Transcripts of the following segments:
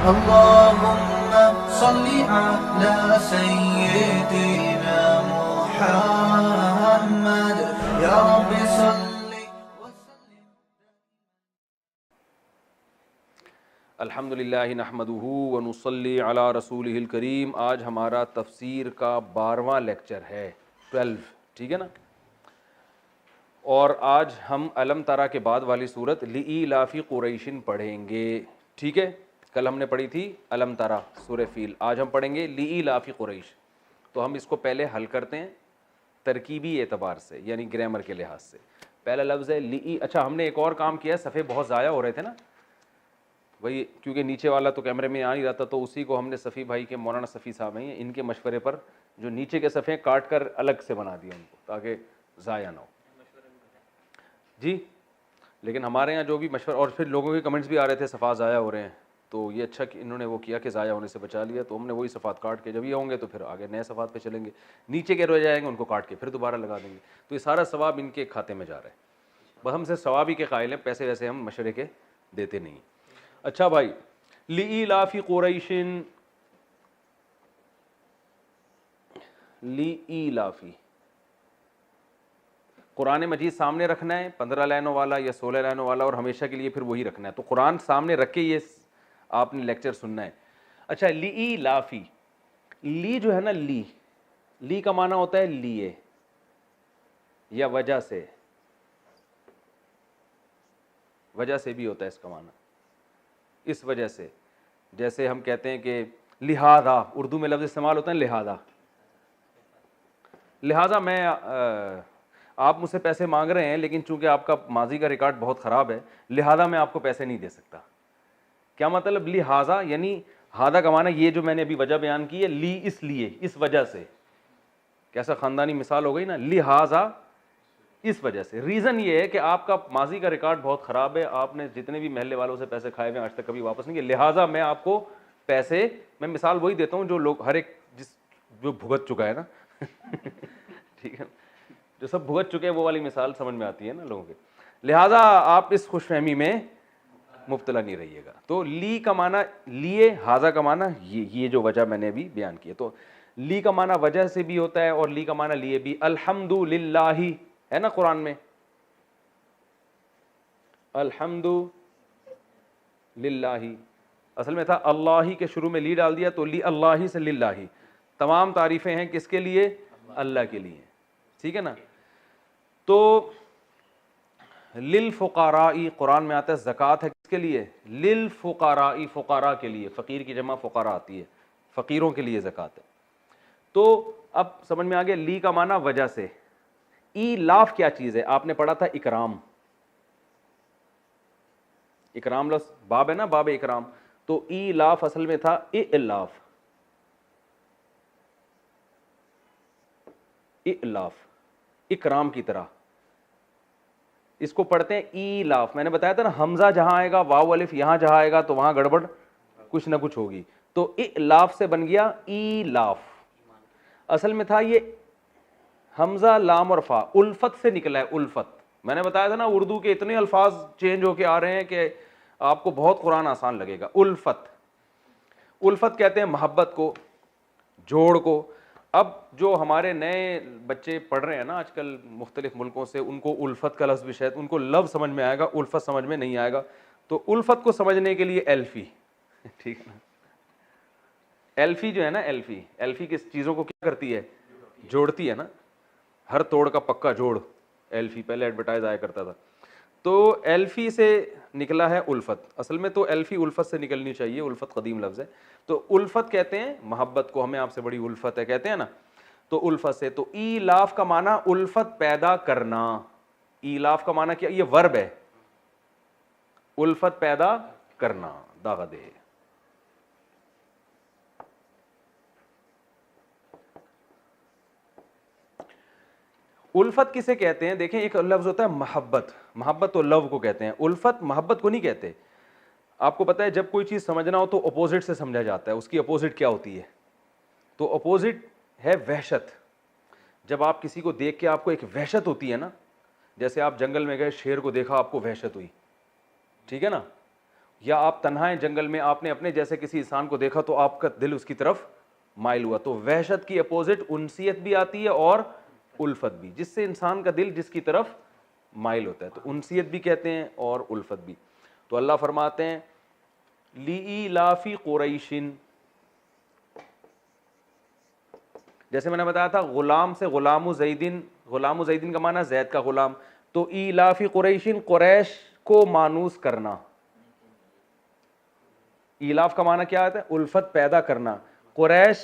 اللهم صل على سيدنا محمد يا رب صل وسلم. الحمدللہ نحمدہ ونصلی علی رسولہ الکریم. آج ہمارا تفسیر کا 12واں لیکچر ہے 12، ٹھیک ہے نا. اور آج ہم الم ترا کے بعد والی صورت لإیلاف قریش پڑھیں گے، ٹھیک ہے. کل ہم نے پڑھی تھی الم ترا سورہ فیل، آج ہم پڑھیں گے لإیلاف قریش. تو ہم اس کو پہلے حل کرتے ہیں ترکیبی اعتبار سے، یعنی گرامر کے لحاظ سے. پہلا لفظ ہے لی. اچھا ہم نے ایک اور کام کیا، صفحے بہت ضائع ہو رہے تھے نا وہی، کیونکہ نیچے والا تو کیمرے میں آ نہیں رہا تھا، تو اسی کو ہم نے صفی بھائی کے، مولانا صفی صاحب ہیں ان کے مشورے پر جو نیچے کے صفحے کاٹ کر الگ سے بنا دیا ان کو تاکہ ضائع نہ ہو. جی لیکن ہمارے یہاں جو بھی مشورہ، اور پھر لوگوں کے کمنٹس بھی آ رہے تھے صفحات ضائع ہو رہے ہیں، تو یہ اچھا کہ انہوں نے وہ کیا کہ ضائع ہونے سے بچا لیا. تو ہم نے وہی صفحات کاٹ کے، جب یہ ہوں گے تو پھر آگے نئے صفحات پہ چلیں گے. نیچے کے رہ جائیں گے ان کو کاٹ کے پھر دوبارہ لگا دیں گے. تو یہ سارا ثواب ان کے کھاتے میں جا رہا ہے. بس ہم سے ثواب ہی کے قائل ہیں، پیسے ویسے ہم مشورے کے دیتے نہیں. اچھا بھائی، لإیلاف قریش، لإیلافی، قرآن مجید سامنے رکھنا ہے 15 لائنوں والا یا 16 لائنوں والا، اور ہمیشہ کے لیے پھر وہی رکھنا ہے. تو قرآن سامنے رکھ کے یہ آپ نے لیکچر سننا ہے. اچھا لإیلافی، لی جو ہے نا، لی کا معنی ہوتا ہے لیے یا وجہ سے، وجہ سے بھی ہوتا ہے اس کا معنی، اس وجہ سے. جیسے ہم کہتے ہیں کہ لہذا، اردو میں لفظ استعمال ہوتا ہے لہذا. لہذا میں آپ مجھ سے پیسے مانگ رہے ہیں، لیکن چونکہ آپ کا ماضی کا ریکارڈ بہت خراب ہے، لہذا میں آپ کو پیسے نہیں دے سکتا. کیا مطلب لہذا؟ یعنی ہادہ کا معنی یہ جو میں نے ابھی وجہ بیان کی ہے، لی اس لیے، اس وجہ سے. کیسا خاندانی مثال ہو گئی نا، لہذا اس وجہ سے. ریزن یہ ہے کہ آپ کا ماضی کا ریکارڈ بہت خراب ہے، آپ نے جتنے بھی محلے والوں سے پیسے کھائے ہوئے آج تک کبھی واپس نہیں کیے، لہٰذا میں آپ کو پیسے، میں مثال وہی دیتا ہوں جو لوگ، ہر ایک جو بھگت چکا ہے نا ٹھیک ہے، جو سب بھگت چکے ہیں وہ والی مثال سمجھ میں آتی ہے نا لوگوں کے. لہٰذا آپ اس خوش فہمی میں مبتلا نہیں رہیے گا. تو لی کا معنی لیے، ہاذا کا معنی یہ جو وجہ میں نے ابھی بیان کی ہے. تو لی کا معنی وجہ سے بھی ہوتا ہے اور لی کا معنی لیے بھی. الحمد للہ ہے نا قرآن میں، الحمد للہ، اصل میں تھا اللہ ہی کے شروع میں لی ڈال دیا تو لی اللہ سے للہ. تمام تعریفیں ہیں کس کے لیے؟ اللہ کے لیے، ٹھیک ہے نا. تو للفقراء قرآن میں آتا ہے زکوٰۃ ہے کس کے لیے؟ للفقراء، فقراء کے لیے. فقیر کی جمع فقراء آتی ہے، فقیروں کے لیے زکوٰۃ ہے. تو اب سمجھ میں آ گیا لی کا معنی وجہ سے. ایلاف کیا چیز ہے؟ آپ نے پڑھا تھا اکرام. اکرام لفظ باب ہے نا، باب اکرام. تو ایلاف اصل میں تھا الاف، الاف، اکرام کی طرح. اس کو پڑھتے ہیں ایلاف. میں نے بتایا تھا نا، حمزہ جہاں آئے گا، واو الف یہاں جہاں آئے گا تو وہاں گڑبڑ کچھ نہ کچھ ہوگی. تو الاف سے بن گیا ایلاف. اصل میں تھا یہ حمزہ لام اور فا، الفت سے نکلا ہے. الفت میں نے بتایا تھا نا، اردو کے اتنے الفاظ چینج ہو کے آ رہے ہیں کہ آپ کو بہت قرآن آسان لگے گا. الفت، الفت کہتے ہیں محبت کو، جوڑ کو. اب جو ہمارے نئے بچے پڑھ رہے ہیں نا آج کل مختلف ملکوں سے، ان کو الفت کا لفظ بھی شاید ان کو لفظ سمجھ میں آئے گا، الفت سمجھ میں نہیں آئے گا. تو الفت کو سمجھنے کے لیے ایلفی، ٹھیک ہے نا. ایلفی جو ہے نا، ایلفی، ایلفی کس چیزوں کو کیا کرتی ہے؟ جوڑتی ہے نا. ہر توڑ کا پکا جوڑ، ایلفی پہلے ایڈورٹائز آیا کرتا تھا. تو ایلفی سے نکلا ہے الفت. اصل میں تو ایلفی الفت سے نکلنی چاہیے، الفت قدیم لفظ ہے. تو الفت کہتے ہیں محبت کو، ہمیں آپ سے بڑی الفت ہے کہتے ہیں نا، تو الفت سے. تو ایلاف کا معنی الفت پیدا کرنا. ایلاف کا معنی کیا؟ یہ ورب ہے، الفت پیدا کرنا، داغ دے. الفت کسے کہتے ہیں؟ دیکھیں ایک لفظ ہوتا ہے محبت، محبت تو لو کو کہتے ہیں، الفت محبت کو نہیں کہتے. آپ کو پتہ ہے جب کوئی چیز سمجھنا ہو تو اپوزٹ سے سمجھا جاتا ہے. اس کی اپوزٹ کیا ہوتی ہے؟ تو اپوزٹ ہے وحشت. جب آپ کسی کو دیکھ کے آپ کو ایک وحشت ہوتی ہے نا، جیسے آپ جنگل میں گئے، شیر کو دیکھا آپ کو وحشت ہوئی، ٹھیک ہے نا. یا آپ تنہا ہیں جنگل میں, آپ نے اپنے جیسے کسی انسان کو دیکھا تو آپ کا دل اس کی طرف مائل ہوا. تو وحشت کی اپوزٹ انسیت بھی آتی ہے اور الفت بھی, جس سے انسان کا دل جس کی طرف مائل ہوتا ہے, تو انسیت بھی کہتے ہیں اور الفت بھی. تو اللہ فرماتے ہیں لِإِيلَافِ قُرَيْشٍ, جیسے میں نے بتایا تھا غلام سے غلام زیدن, غلام زیدن کا معنی زید کا غلام, تو ایلاف قریشن قریش کو مانوس کرنا. ایلاف کا معنی کیا آتا ہے؟ الفت پیدا کرنا, قریش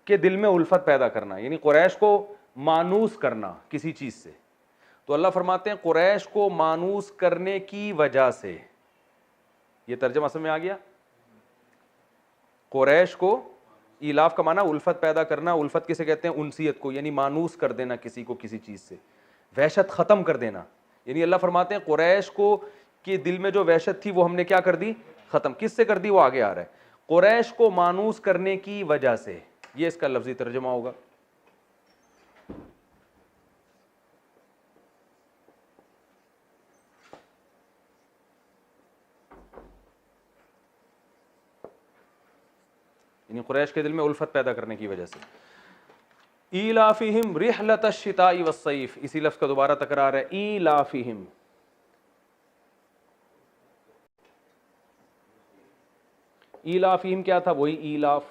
کے دل میں الفت پیدا کرنا, یعنی قریش کو مانوس کرنا کسی چیز سے. تو اللہ فرماتے ہیں قریش کو مانوس کرنے کی وجہ سے, یہ ترجمہ سمجھ میں آ گیا. قریش کو, ایلاف کا معنی الفت پیدا کرنا, الفت کسے کہتے ہیں؟ انسیت کو, یعنی مانوس کر دینا کسی کو کسی چیز سے, وحشت ختم کر دینا. یعنی اللہ فرماتے ہیں قریش کو کہ دل میں جو وحشت تھی وہ ہم نے کیا کر دی؟ ختم. کس سے کر دی؟ وہ آگے آ رہا ہے, قریش کو مانوس کرنے کی وجہ سے. یہ اس کا لفظی ترجمہ ہوگا. یعنی قریش کے دل میں الفت پیدا کرنے کی وجہ سے. ایلافہم رحلۃ الشتاء والصیف, اسی لفظ کا دوبارہ تکرار ہے, ایلافہم. ایلافہم کیا تھا؟ وہی ایلاف,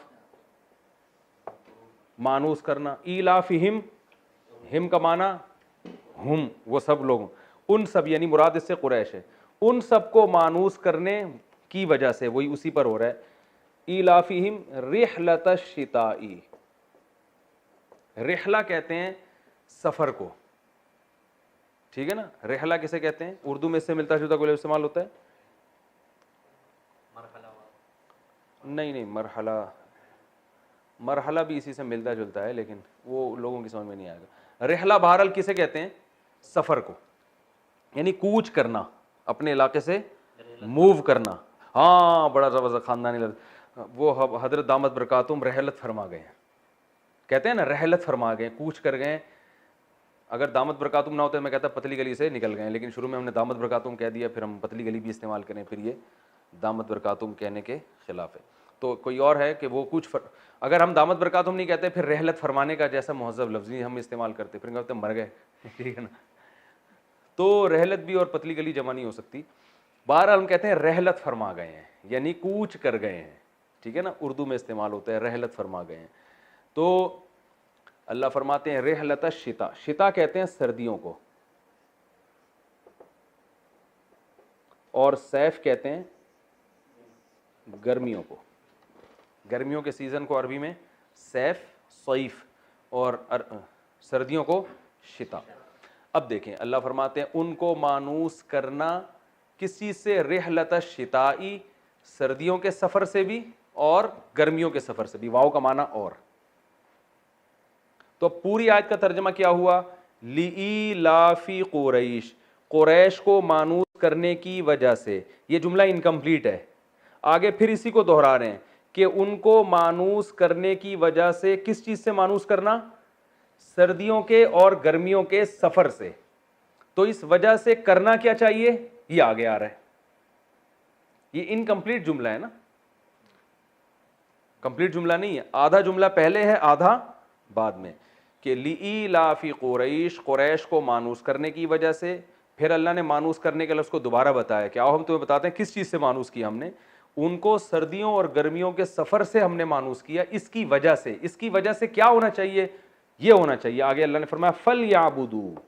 مانوس کرنا. ایلافہم, ہم کا معنی ہم, وہ سب لوگ, ان سب, یعنی مراد اس سے قریش ہے, ان سب کو مانوس کرنے کی وجہ سے, وہی اسی پر ہو رہا ہے. ایلافہم رحلۃ الشتاء, رحلہ کہتے ہیں سفر کو, ٹھیک ہے نا. رحلہ کسے کہتے ہیں؟ اردو میں اس سے ملتا جلتا کوئی لفظ استعمال ہوتا ہے؟ نہیں, مرحلہ, مرحلہ بھی اسی سے ملتا جلتا ہے لیکن وہ لوگوں کی سمجھ میں نہیں آئے گا. رحلہ بہرحال کسے کہتے ہیں؟ سفر کو, یعنی کوچ کرنا, اپنے علاقے سے موو کرنا. ہاں, بڑا زبردست خاندانی لفظ. وہ حضرت دامت برکاتہم رحلت فرما گئے ہیں, کہتے ہیں نا رحلت فرما گئے, کوچ کر گئے. اگر دامت برکاتہم نہ ہوتے میں کہتا پتلی گلی سے نکل گئے, لیکن شروع میں ہم نے دامت برکاتہم کہہ دیا, پھر ہم پتلی گلی بھی استعمال کریں, پھر یہ دامت برکاتہم کہنے کے خلاف ہے. تو کوئی اور ہے کہ وہ کچھ اگر ہم دامت برکاتہم نہیں کہتے پھر رحلت فرمانے کا جیسا مہذب لفظ ہم استعمال کرتے, پھر کہتے مر گئے, ٹھیک ہے نا. تو رحلت بھی اور پتلی گلی جمع نہیں ہو سکتی. بہرحال ہم کہتے ہیں رحلت فرما گئے ہیں, یعنی کوچ کر گئے ہیں, ٹھیک ہے نا. اردو میں استعمال ہوتا ہے رحلت فرما گئے ہیں. تو اللہ فرماتے ہیں رحلۃ الشتاء, شتاء کہتے ہیں سردیوں کو, اور سیف کہتے ہیں گرمیوں کو. گرمیوں کے سیزن کو عربی میں سیف, صیف, اور سردیوں کو شتاء. اب دیکھیں اللہ فرماتے ہیں ان کو مانوس کرنا کس چیز سے؟ رحلۃ الشتاء, سردیوں کے سفر سے بھی اور گرمیوں کے سفر سے بھی. واو کا معنی اور. تو پوری آیت کا ترجمہ کیا ہوا؟ لِإِيلَافِ قُرَيْشٍ, قریش کو مانوس کرنے کی وجہ سے. یہ جملہ انکمپلیٹ ہے, آگے پھر اسی کو دہرا رہے ہیں کہ ان کو مانوس کرنے کی وجہ سے. کس چیز سے مانوس کرنا؟ سردیوں کے اور گرمیوں کے سفر سے. تو اس وجہ سے کرنا کیا چاہیے؟ یہ آگے آ رہا ہے. یہ انکمپلیٹ جملہ ہے نا, کمپلیٹ جملہ نہیں ہے, آدھا جملہ پہلے ہے آدھا بعد میں, کہ لِإِيلَافِ قُرَيْشٍ, قریش کو مانوس کرنے کی وجہ سے. پھر اللہ نے مانوس کرنے کے لفظ کو دوبارہ بتایا کہ آؤ ہم تمہیں بتاتے ہیں کس چیز سے مانوس کیا ہم نے. ان کو سردیوں اور گرمیوں کے سفر سے ہم نے مانوس کیا. اس کی وجہ سے, اس کی وجہ سے کیا ہونا چاہیے؟ یہ ہونا چاہیے. آگے اللہ نے فرمایا فَلْيَعْبُدُوا,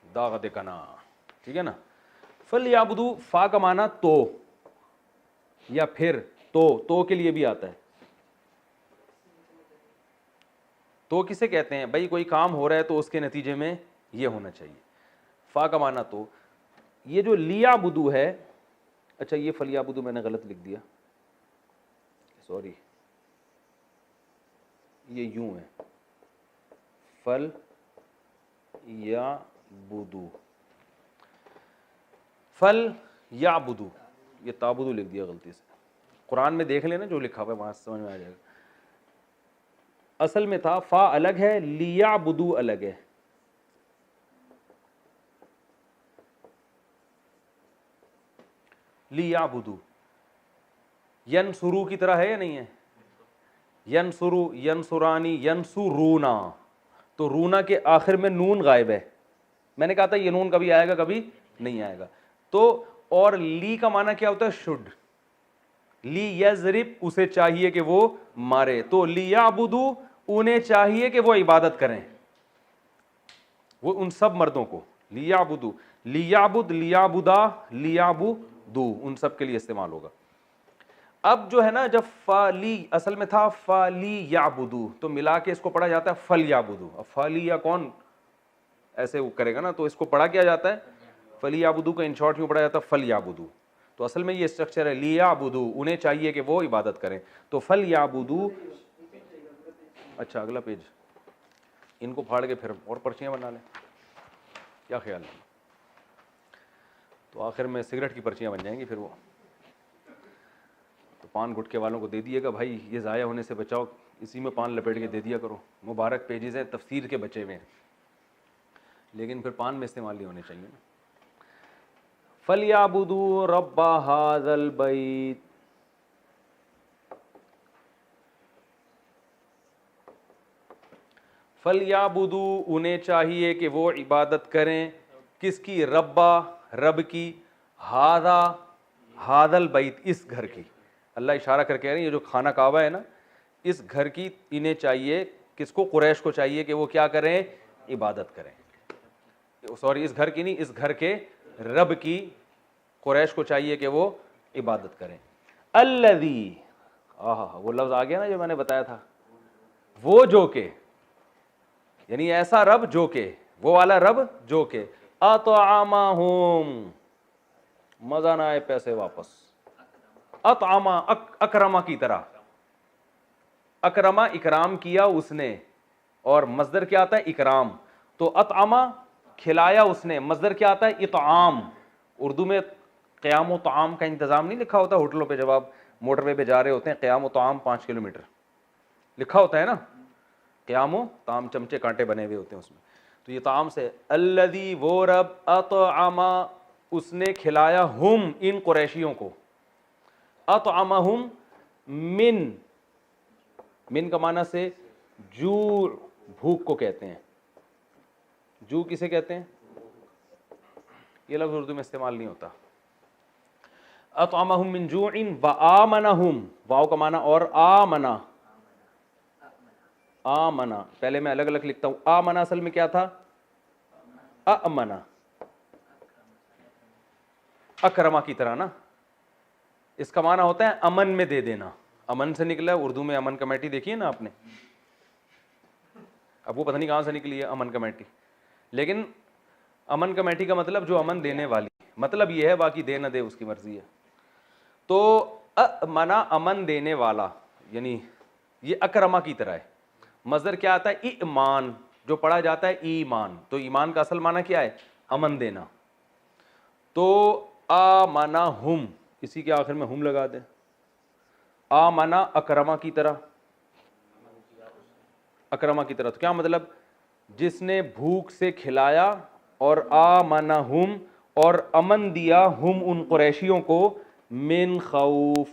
داغت کنا, ٹھیک ہے نا. فَلْيَعْبُدُوا, فا کا معنی تو, یا پھر تو کے لیے بھی آتا ہے. تو کسے کہتے ہیں؟ بھائی کوئی کام ہو رہا ہے تو اس کے نتیجے میں یہ ہونا چاہیے. فا کا معنی تو. یہ جو لیعبدو ہے, اچھا یہ فلیعبدو میں نے غلط لکھ دیا, سوری, یہ یوں ہے فل یا بدو, فل یا بدو, یہ تابدو لکھ دیا غلطی سے. قرآن میں دیکھ لینا جو لکھا ہوا ہے وہاں سمجھ میں آ جائے گا. اصل میں تھا فا الگ ہے, لیعبدو الگ ہے. لیعبدو ینصرو کی طرح ہے یا نہیں ہے؟ ینصرو, ینصرانی, ینصرونا, تو رونا کے آخر میں نون غائب ہے. میں نے کہا تھا یہ نون کبھی آئے گا کبھی نہیں آئے گا. تو اور لی کا معنی کیا ہوتا ہے؟ شڈ. لی یضرب, اسے چاہیے کہ وہ مارے. تو لیعبدو, انہیں چاہیے کہ وہ عبادت کریں, وہ ان سب مردوں کو. لیعبدو, لیعبد, لیعبدا, لیعبدو, ان سب کے لیے استعمال ہوگا. اب جو ہے نا, جب فالی اصل میں تھا فالی یعبدو, تو ملا کے اس کو پڑھا جاتا ہے فل یعبدو. اب فالی یا کون ایسے وہ کرے گا نا, تو اس کو پڑھا کیا جاتا ہے فلی یعبدو کا ان شارٹ کیوں پڑھا جاتا ہے فل یعبدو. تو اصل میں یہ اسٹرکچر ہے لیعبدو, انہیں چاہیے کہ وہ عبادت کریں. تو فل یعبدو. اچھا اگلا پیج, ان کو پھاڑ کے پھر اور پرچیاں بنا لیں, کیا خیال ہے؟ تو آخر میں سگریٹ کی پرچیاں بن جائیں گی پھر وہ. تو پان گٹکے والوں کو دے دیے گا بھائی, یہ ضائع ہونے سے بچاؤ, اسی میں پان لپیٹ کے دے دیا کرو. مبارک پیجز ہیں تفسیر کے بچے ہوئے ہیں, لیکن پھر پان میں استعمال نہیں ہونے چاہیے نا. فَلْيَعْبُدُوا رَبَّ هَذَا الْبَيْتِ, فَلْيَعْبُدُوا, انہیں چاہیے کہ وہ عبادت کریں. کس کی؟ ربا, رب کی. ہاذا, ہاذا البیت, اس گھر کی. اللہ اشارہ کر کے کہہ رہے ہیں یہ جو خانہ کعبہ ہے نا, اس گھر کی انہیں چاہیے, کس کو؟ قریش کو چاہیے کہ وہ کیا کریں؟ عبادت کریں. سوری, اس گھر کی نہیں, اس گھر کے رب کی قریش کو چاہیے کہ وہ عبادت کریں. الذی, وہ لفظ آ گیا نا جو میں نے بتایا تھا, وہ جو کہ, یعنی ایسا رب جو کہ, وہ والا رب جو کہ, اطعمہم, مزہ نہ آئے پیسے واپس, اطعما, اکرما کی طرح, اکرما اکرام کیا اس نے, اور مصدر کیا آتا ہے؟ اکرام. تو اطعما کھلایا اس نے, مصدر کیا آتا ہے؟ اطعام. اردو میں قیام و طعام کا انتظام نہیں لکھا ہوتا ہوٹلوں پہ, جب آپ موٹر وے پہ جا رہے ہوتے ہیں, قیام و طعام 5 کلومیٹر لکھا ہوتا ہے نا, قیام و طعام, چمچے کانٹے بنے ہوئے ہوتے ہیں اس میں. تو یہ طعام سے, الذی, وہ رب, اطعما, اس نے کھلایا, ہم, ان قریشیوں کو, اطعمہم من, من کا معنی سے جوع, بھوک کو کہتے ہیں. جو کسے کہتے ہیں؟ یہ لفظ اردو میں استعمال نہیں ہوتا. اطعمہم من جوع وآمنہم, واو کا معنی اور آمنا, آمنا, پہلے میں الگ الگ لکھتا ہوں. آمنا اصل میں کیا تھا؟ امنا, اکرما کی طرح نا, اس کا معنی ہوتا ہے امن میں دے دینا. امن سے نکلا ہے اردو میں, امن کمیٹی دیکھیے نا آپ نے, اب وہ پتہ نہیں کہاں سے نکلی ہے امن کمیٹی, لیکن امن کمیٹی کا مطلب جو امن دینے والی, مطلب یہ ہے, باقی دے نہ دے اس کی مرضی ہے. تو امنا, امن دینے والا, یعنی یہ اکرما کی طرح ہے. مصدر کیا آتا ہے؟ ایمان, جو پڑھا جاتا ہے ایمان. تو ایمان کا اصل معنی کیا ہے؟ امن دینا. تو آمنہم, اسی کے آخر میں ہم لگا دیں. آمنا, اکرما کی طرح, اکرما کی طرح. تو کیا مطلب؟ جس نے بھوک سے کھلایا, اور آمنہم, اور امن دیا, ہم, ان قریشیوں کو, من خوف.